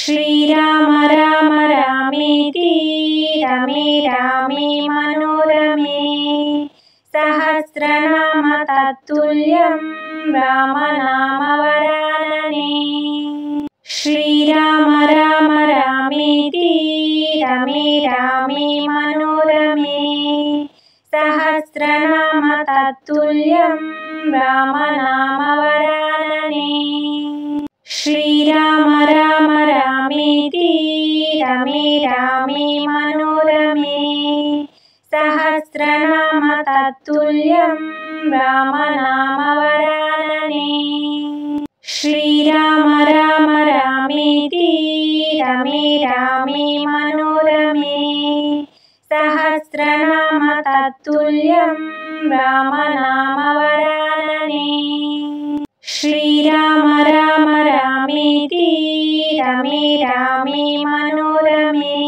श्रीराम राम रामेति रमे रामे मनोरमे सहस्रनाम तत्तुल्यं रामनामवरानने। श्रीराम राम रामेति रमे रामे मनोरमे सहस्रनाम तत्तुल्यं रामनामवरानने। श्रीराम राम रामेति रमे रामे मनोरमे सहस्रनाम तत्तुल्यं रामनामवरानने। श्रीराम राम रामेति रमे रामे मनोरमे सहस्रनाम तत्तुल्यं रामनामवरानने। श्रीराम राम रामेति रमे रामे मनोरमे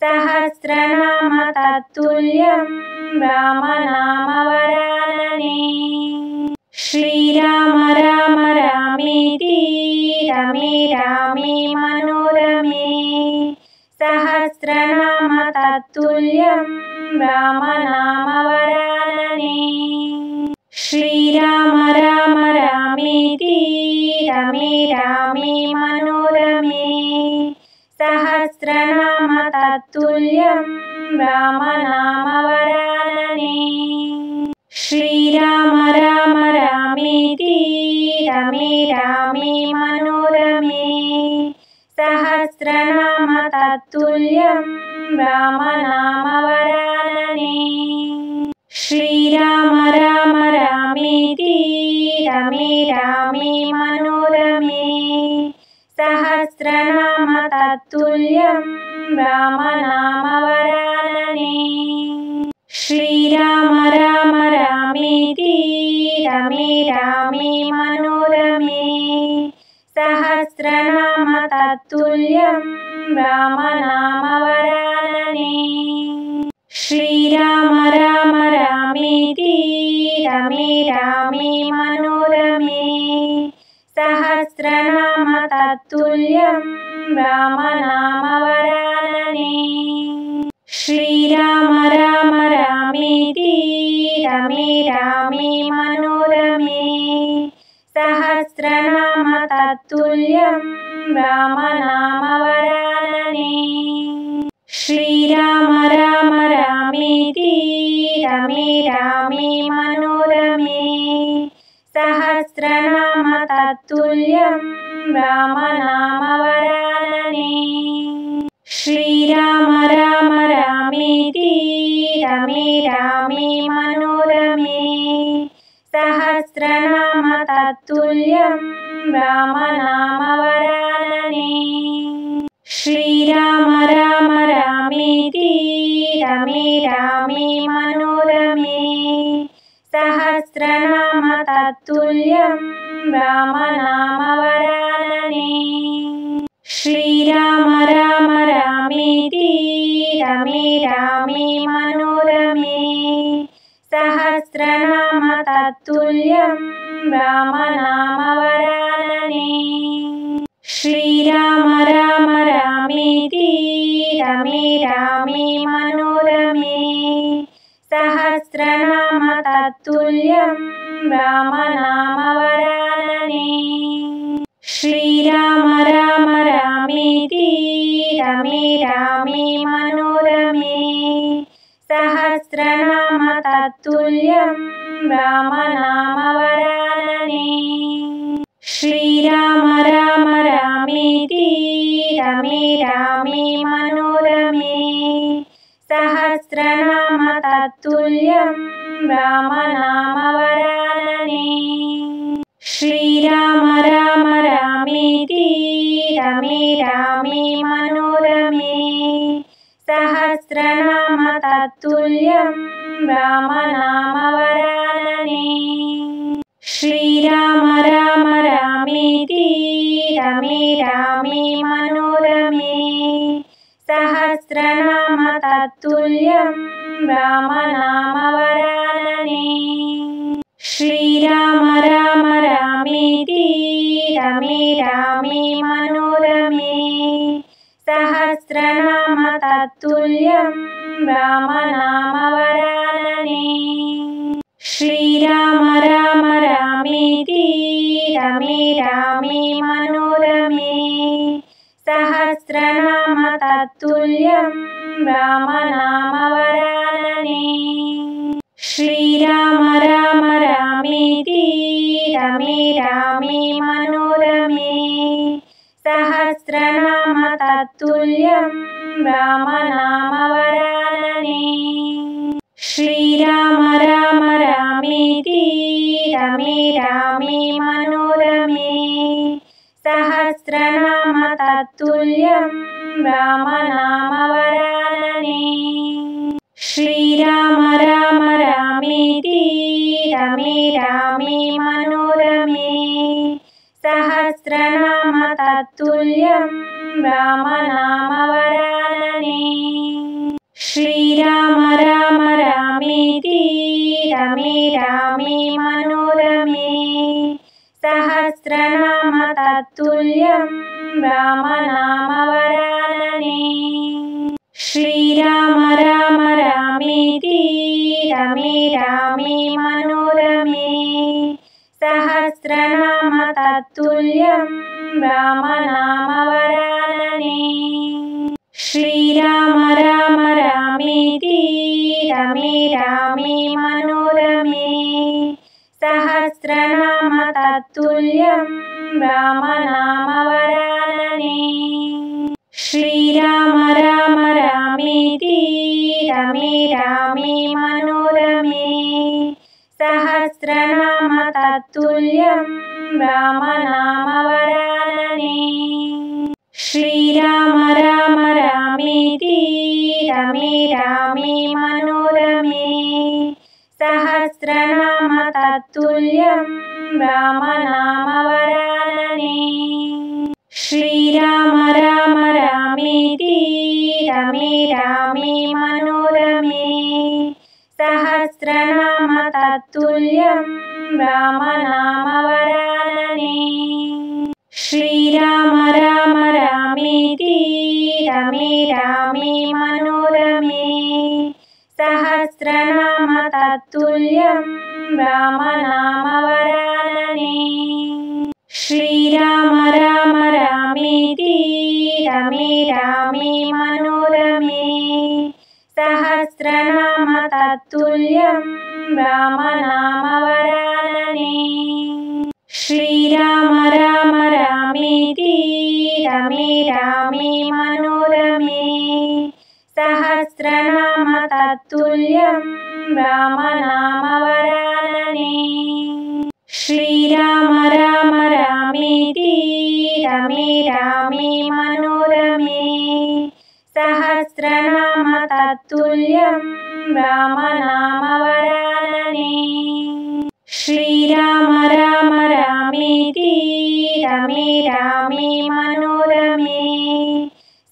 सहस्रनाम तत्तुल्यं रामनामवरानने। श्रीराम राम रामेति रमे रामे मनोरमे सहस्रनाम तत्तुल्यं रामनामवरानने। श्रीराम राम रामेति रमे रामे मनोरमे सहस्रनाम तत्तुल्यं रामनामवरानने। श्रीराम राम रामेति रमे रामे मनोरमे सहस्रनाम तत्तुल्यं रामनामवरानने। श्रीराम राम रामेति रमे रामे मनोरमे सहस्रनाम तत्तुल्यं रामनामवरानने। श्रीराम राम रामेति रमे रामे मनोरमे सहस्रनाम तत्तुल्यं रामनामवरानने। श्रीराम राम रामेति रमे रामे मनोरमे सहस्रनाम तत्तुल्यं रामनामवरानने। श्रीराम राम रामेति रमे रामे मनोरमे सहस्रनाम तत्तुल्यं रामनामवरानने। श्रीराम राम रामेति रमे रामे मनोरमे सहस्रनाम तत्तुल्यं रामनामवरानने। श्रीराम राम रामेति रमे रामे मनोरमे सहस्रनाम तत्तुल्यं रामनामवरानने। श्रीराम राम रामेति रमे रामे मनोरमे सहस्रनाम तत्तुल्यं रामनामवरानने। श्रीराम राम रामेति रमे रामे मनोरमे सहस्रनाम तत्तुल्यं रामनामवरानने। श्रीराम राम रामेति रमे रामे मनोरमे सहस्रनाम तत्तुल्यं रामनामवरानने। श्रीराम राम रामेति रमे रामे मनोरमे सहस्रनाम तत्तुल्यं रामनामवरानने। श्रीराम राम रामेति रमे रामे मनोरमे सहस्रनाम तत्तुल्यं रामनामवरानने। श्रीराम राम रामेति रमे रामे मनोरमे सहस्रनाम तत्तुल्यं रामनामवरानने। श्रीराम राम रामेति रमे रामे मनोरमे सहस्रनाम तत्तुल्यं रामनामवरानने। श्रीराम राम रामेति रमे रामे मनोरमे सहस्रनाम तत्तुल्यं रामनामवरानने। श्रीराम राम रामेति रमे रामे मनोरमे। सहस्रनाम तत्तुल्यं रामनामवरानने। श्रीराम राम रामेति रमे रामे मनोरमे। सहस्रनाम तत्तुल्यं रामनामवरानने। श्रीराम राम रामेति रमे रामे मनोरमे। सहस्रनाम तत्तुल्यं रामनामवरानने। श्रीराम राम रामेति रमे रामे मनोरमे। सहस्रनाम तत्तुल्यं रामनामवरानने। श्रीराम राम रामेति रमे रामे मनोरमे। सहस्रनाम तत्तुल्यं रामनामवरानने। श्रीराम राम रामेति रमे रामे मनोरमे। सहस्रनाम तत्तुल्यं रामनामवरानने। श्रीराम राम रामेति रमे रामे मनोरमे। सहस्रनाम तत्तुल्यं रामनामवरानने। श्रीराम राम रामेति रमे रामे मनोरमे। सहस्रनाम तत्तुल्यं रामनामवरानने। श्रीराम राम रामेति रमे रामे मनोरमे। सहस्रनाम तत्तुल्यं रामनामवरानने। श्रीराम राम रामेति रमे रामे मनोरमे। सहस्रनाम तत्तुल्यं रामनामवरानने। श्रीराम राम रामेति रमे रामे मनोरमे। सहस्रनाम तत्तुल्यं रामनामवरानने। श्रीराम राम रामेति रमे रामे मनोरमे। सहस्रनाम तत्तुल्यं रामनामवरानने। श्रीराम राम रामेति रमे रामे मनोरमे। सहस्रनाम तत्तुल्यं रामनामवरानने। श्रीराम राम रामेति रमे रामे मनोरमे। सहस्रनाम तत्तुल्यं रामनामवरानने। श्रीराम राम रामेति रमे रामे मनोरमे।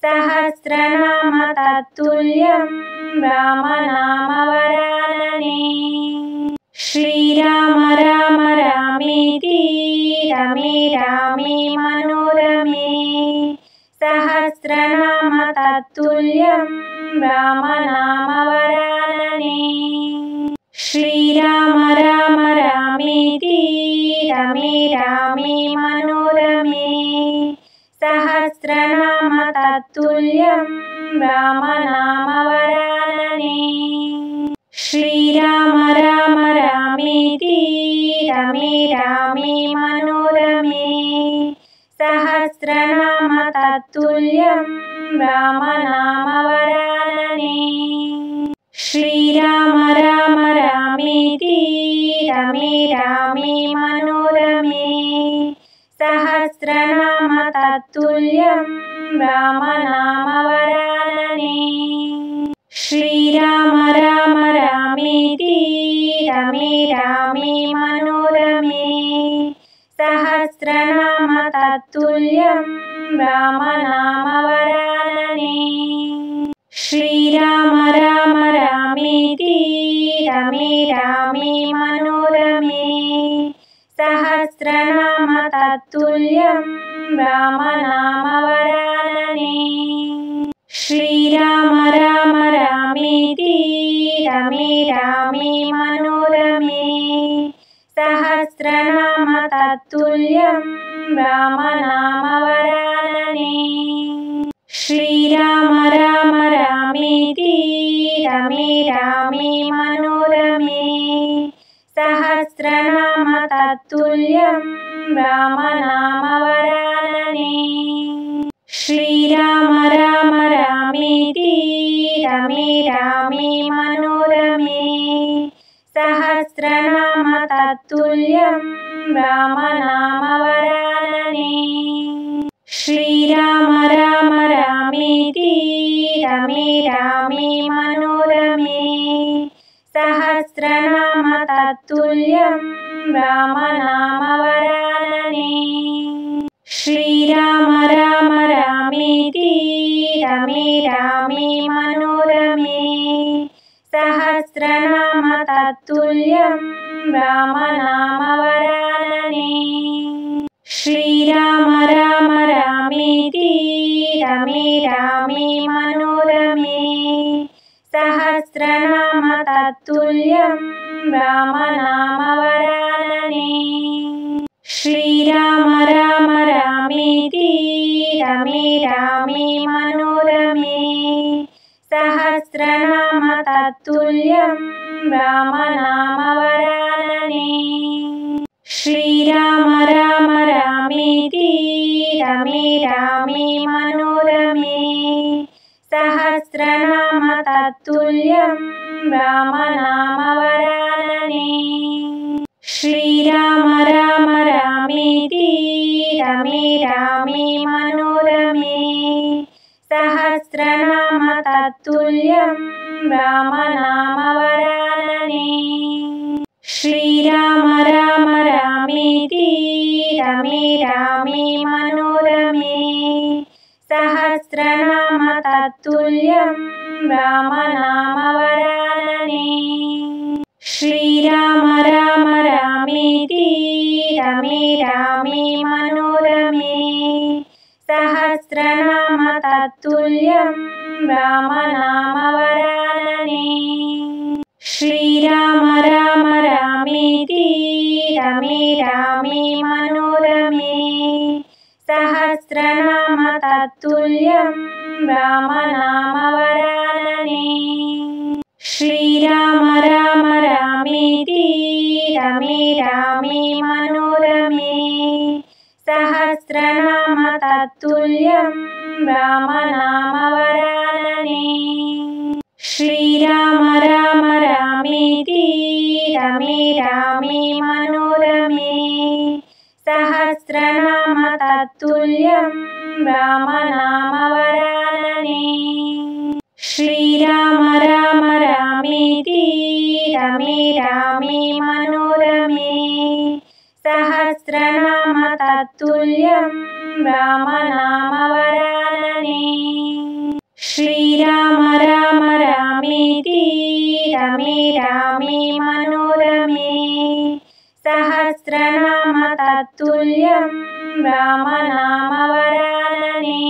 सहस्रनाम तत्तुल्यं रामनामवरानने। श्रीराम राम रामेति रमे रामे मनोरमे। सहस्रनाम तत्तुल्यं रामनामवरानने। श्रीराम राम रामेति रमे रामे मनोरमे। सहस्रनाम तत्तुल्यं रामनामवरानने। श्रीराम राम रामेति रमे रामे मनोरमे। सहस्रनाम तत्तुल्यं रामनामवरानने। श्रीराम राम रामेति रमे रामे मनोरमे। सहस्रनाम तत्तुल्यं रामनामवरानने। श्रीराम राम रामेति रमे रामे मनोरमे। सहस्रनाम तत्तुल्यं रामनामवरानने। श्रीराम राम रामेति रमे रामे मनोरमे। सहस्रनाम तत्तुल्यं रामनामवरानने। రామనామవరాననే. శ్రీరామ రామ రామేతి రమే రామే మనోరమే. సహస్రనామ తత్తుల్యం రామనామవరాననే. శ్రీరామ రామ రామేతి రమే రామే మనోరమే. సహస్రనామ తత్తుల్యం రామనామవరాననే. శ్రీరామ రామ రామేతి రమే రామే మనోరమే. సహస్రనామ తత్తుల్యం రామనామవరాననే. శ్రీరామ రామ రామేతి రమే రామే మనోరమే. సహస్రనామ తత్తుల్యం రామనామవరాననే. శ్రీరామ రామ రామేతి రమే రామే మనోరమే. సహస్రనామ తత్తుల్యం రామనామవరాననే. శ్రీరామ రామ రామేతి రమే రామే మనోరమే. సహస్రనామ తత్తుల్యం రామనామవరాననే. శ్రీరామ రామ రామేతి రమే రామే మనోరమే. సహస్రనామ తత్తుల్యం రామనామవరాననే. శ్రీరామ రామ రామేతి రమే రామే మనోరమే. సహస్రనామ తత్తుల్యం రామనామవరాననే. శ్రీరామ రామ రామేతి రమే రామే మనోరమే. సహస్రనామ తత్తుల్యం రామనామవరాననే. శ్రీరామ రామ రామేతి రమే రామే మనోరమే. సహస్రనామ తత్తుల్యం రామనామవరాననే. శ్రీరామ రామ రామేతి రమే రామే మనోరమే. సహస్రనామ తత్తుల్యం రామనామవరాననే. శ్రీరామ రామ రామేతి రమే రామే మనోరమే. సహస్రనామ తత్తుల్యం రామనామవరాననే. శ్రీరామ రామ రామేతి రమే రామే మనోరమే. సహస్రనామ తత్తుల్యం రామనామవరాననే. శ్రీరామ రామ రామేతి రమే రామే మనోరమే. సహస్రనామ తత్తుల్యం రామనామవరాననే.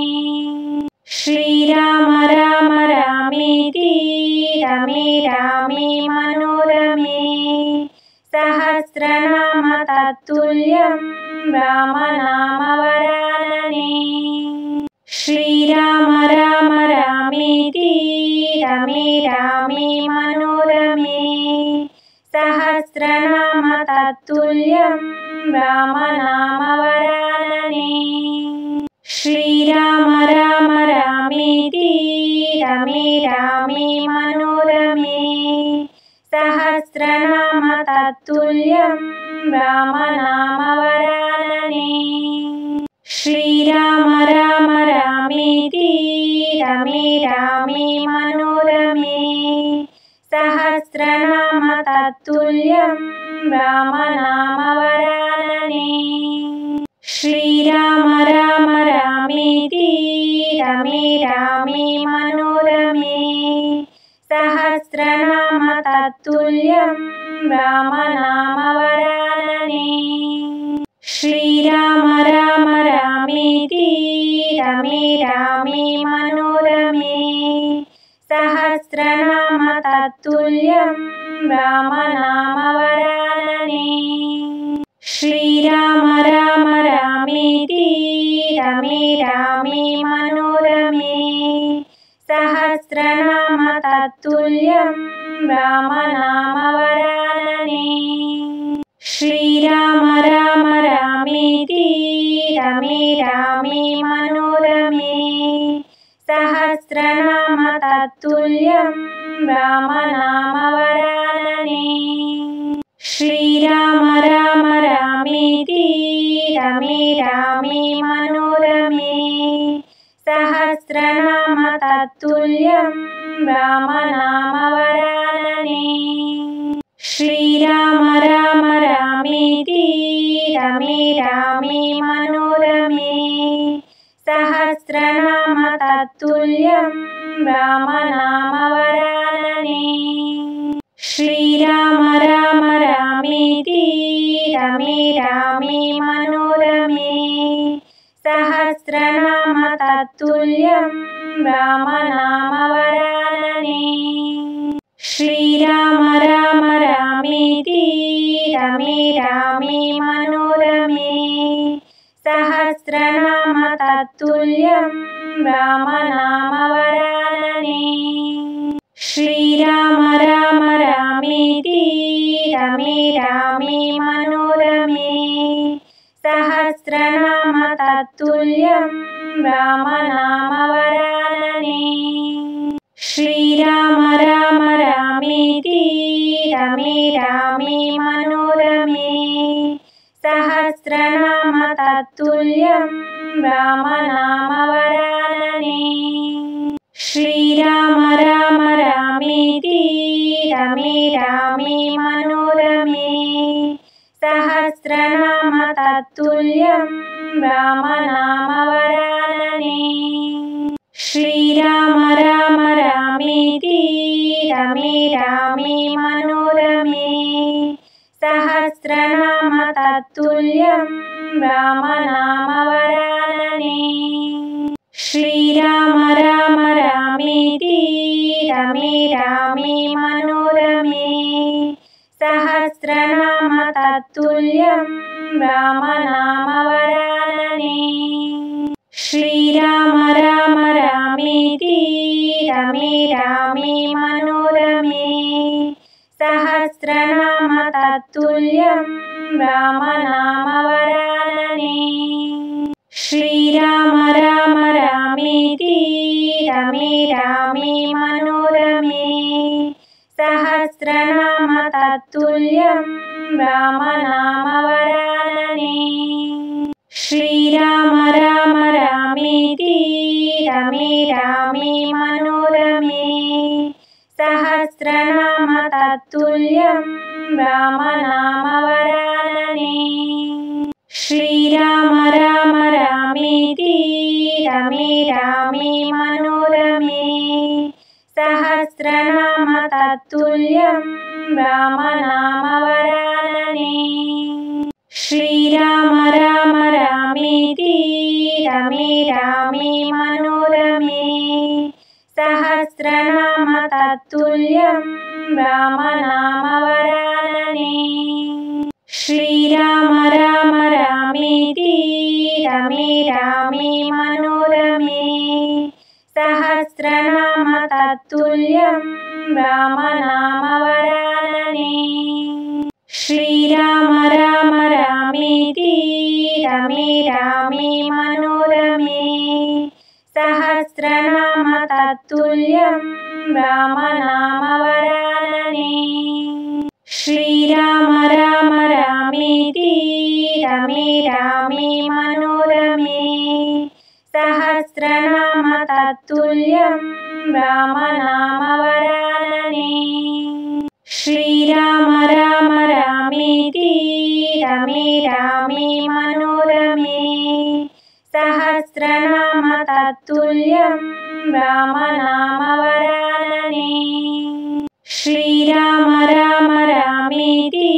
శ్రీరామ రామ రామేతి రమే రామే మనోరమే. సహస్రనామ తత్తుల్యం రామనామవరాననే. శ్రీరామ రామ రామేతి రమే రామే మనోరమే. సహస్రనామ తత్తుల్యం రామనామవరాననే. శ్రీరామ రామ రామేతి రమే రామే మనోరమే. సహస్రనామ తత్తుల్యం రామనామవరాననే. శ్రీరామ రామ రామేతి రమే రామే మనోరమే. సహస్రనామ తత్తుల్యం రామనామవరాననే. శ్రీరామ రామ రామేతి రమే రామే మనోరమే. సహస్రనామ తత్తుల్యం రామనామవరాననే. శ్రీరామ రామ రామేతి రమే రామే మనోరమే. సహస్రనామ తత్తుల్యం రామనామవరాననే. శ్రీరామ రామ రామేతి రమే రామే మనోరమే. సహస్రనామ తత్తుల్యం రామనామవరాననే. శ్రీరామ రామ రామ रामेति रमे रामे मनोरमे सहस्रनाम तत्तुल्यं रामनामवरानने श्रीराम राम रामेति रमे रामे मनोरमे सहस्रनाम तत्तुल्यं रामनामवरानने श्रीराम राम रामेति रमे रामे मनोरमे सहस्रनाम तत्तुल्यं रामनामवरानने श्रीराम राम रामेति रमे रामे मनोरमे सहस्रनाम तत्तुल्यं रामनामवरानने श्रीराम राम रामेति रमे रामे मनोरमे सहस्रनाम तत्तुल्यं रामनामवरानने श्रीराम राम रामेति रमे रामे मनोरमे सहस्रनाम तत्तुल्यं रामनामवरानने श्रीराम राम रामेति रमे रामे मनोरमे सहस्रनाम तत्तुल्यं रामनामवरानने श्रीराम राम रामेति रमे रामे मनोरमे सहस्रनाम तत्तुल्यं रामनामवरानने श्रीराम राम रामेति रमे रामे मनोरमे सहस्रनाम तत्तुल्यं रामनामवरानने श्रीराम राम रामेति रमे रामे मनोरमे सहस्रनाम तत्तुल्यं रामनामवरानने श्रीराम राम रामेति रमे रामे मनोरमे सहस्रनाम तत्तुल्यं रामनामवरानने श्रीराम राम रामेति रमे रामे मनोरमे सहस्रनाम तत्तुल्यं रामनामवरानने श्रीराम राम रामेति रमे रामे मनोरमे सहस्रनाम तत्तुल्यं रामनामवरानने श्रीराम राम रामेति रमे रामे मनोरमे सहस्रनाम तत्तुल्यं रामनामवरानने श्रीराम राम रामेति रमे रामे मनोरमे सहस्रनाम तत्तुल्यं रामनामवरानने श्रीराम राम रामेति रमे रामे मनोरमे सहस्रनाम तत्तुल्यं रामनामवरानने श्रीराम राम रामेति रमे रामे मनोरमे सहस्रनाम तत्तुल्यं रामनामवरानने श्रीराम राम रामेति रमे रामे मनोरमे सहस्रनाम तत्तुल्यं रामनामवरानने श्रीराम राम रामेति रमे रामे मनोरमे सहस्रनाम तत्तुल्यं रामनामवरानने श्रीराम राम रामेति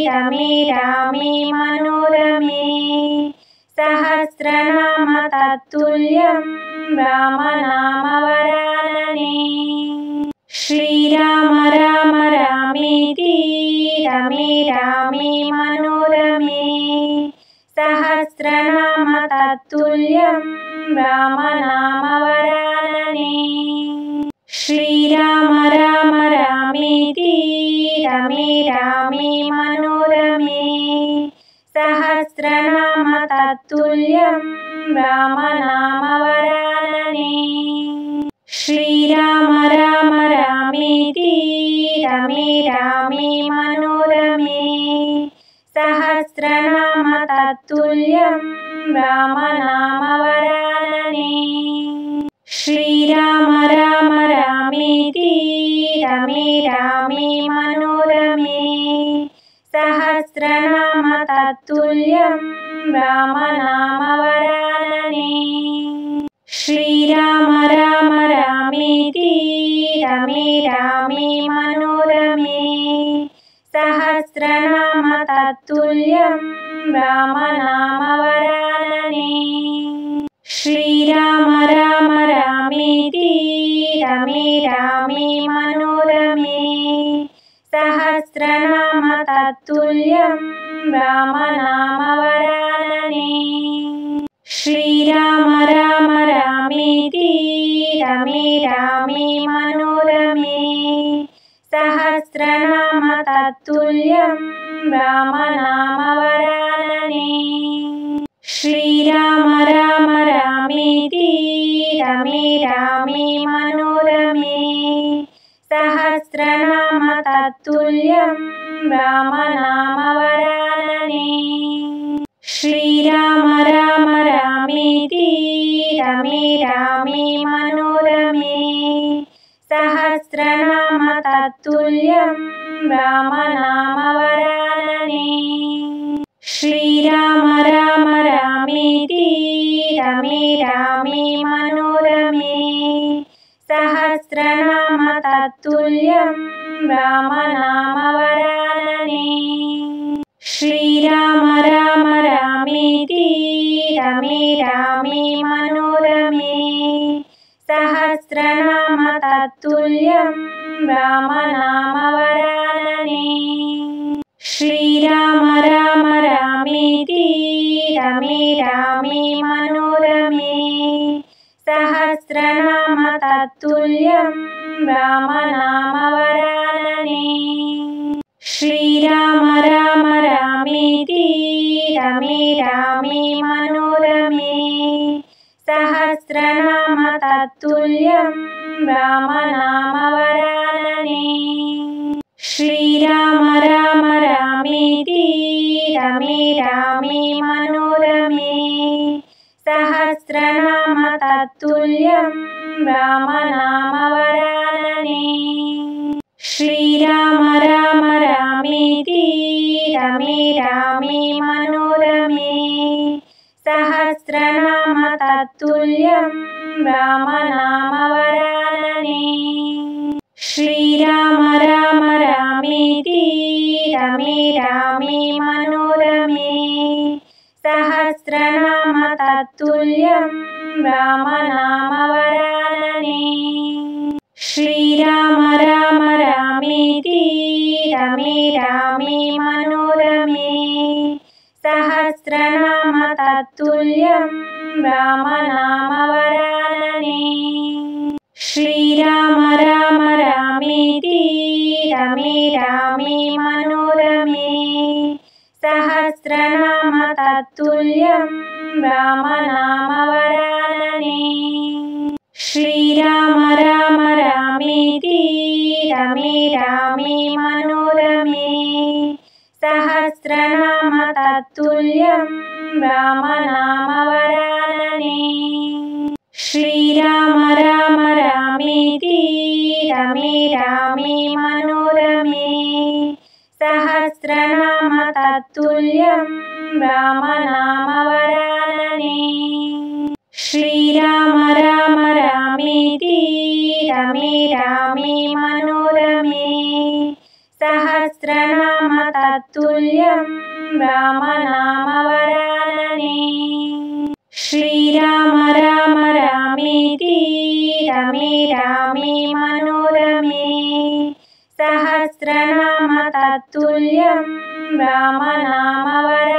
रमे रामे मनोरमे सहस्रनाम तत्तुल्यं रामनामवरानने श्रीराम राम रामेति रमे रामे मनोरमे सहस्रनाम तत्तुल्यं रामनामवरानने श्रीराम राम रामेति रमे रामे मनोरमे सहस्रनाम రామనామవరాననే శ్రీరామ రామ రామేతి రమే రామే మనోరమే సహస్రనామ తత్తుల్యం రామనామవరాననే శ్రీరామ రామ రామేతి రమే రామే మనోరమే సహస్రనామ తత్తుల్యం రామనామవరాననే శ్రీరామ రామ రామేతి రమే రామే మనోరమే సహస్రనామ తత్తుల్యం రామనామవరాననే శ్రీరామ రామ రామేతి రమే రామే మనోరమే సహస్రనామ తత్తుల్యం రామనామవరాననే శ్రీరామ రామ రామేతి రమే రామే మనోరమే సహస్రనామ తత్తుల్యం రామనామవరాననే శ్రీరామ రామ రామేతి రమే రామే మనోరమే సహస్రనామ తత్తుల్యం రామనామవరాననే శ్రీరామ రామ రామేతి రమే రామే మనోరమే సహస్రనామ తత్తుల్యం రామనామవరాననే శ్రీరామ రామ రామేతి రమే రామే మనోరమే సహస్రనామ తత్తుల్యం రామనామవరాననే శ్రీరామ రామ రామేతి రమే రామే మనోరమే సహస్రనామ తత్తుల్యం రామనామవరాననే శ్రీరామ రామ రామేతి రమే రామే మనోరమే సహస్రనామ తత్తుల్యం రామనామవరాననే శ్రీరామ రామ రామేతి రమే రామే మనోరమే సహస్రనామ తత్తుల్యం రామనామవరాననే శ్రీరామ రామ రామేతి రమే రామే మనోరమే సహస్రనామ తత్తుల్యం రామనామవరాననే శ్రీరామ రామ రామేతి రమే రామే మనోరమే సహస్రనామ తత్తుల్యం రామనామవరాననే శ్రీరామ రామ రామేతి రమే రామే మనోరమే సహస్రనామ తత్తుల్యం రామనామవరాననే శ్రీరామ రామ రామేతి రమే రామే మనోరమే సహస్రనామ తత్తుల్యం రామనామవరాననే శ్రీరామ రామ రామేతి రమే రామే మనోరమే సహస్రనామ తత్తుల్యం రామనామవరాననే శ్రీరామ రామ రామేతి రమే రామే మనోరమే సహస్రనామ తత్తుల్యం రామనామవరాననే శ్రీరామ రామ రామేతి రమే రామే మనోరమే సహస్రనామ తత్తుల్యం రామనామవరాననే శ్రీరామ రామ రామేతి రమే రామే మనోరమే సహస్రనామ తత్తుల్యం రామనామవరాననే శ్రీరామ రామ రామేతి రమే రామే మనోరమే సహస్రనామ తత్తుల్యం రామనామవరాననే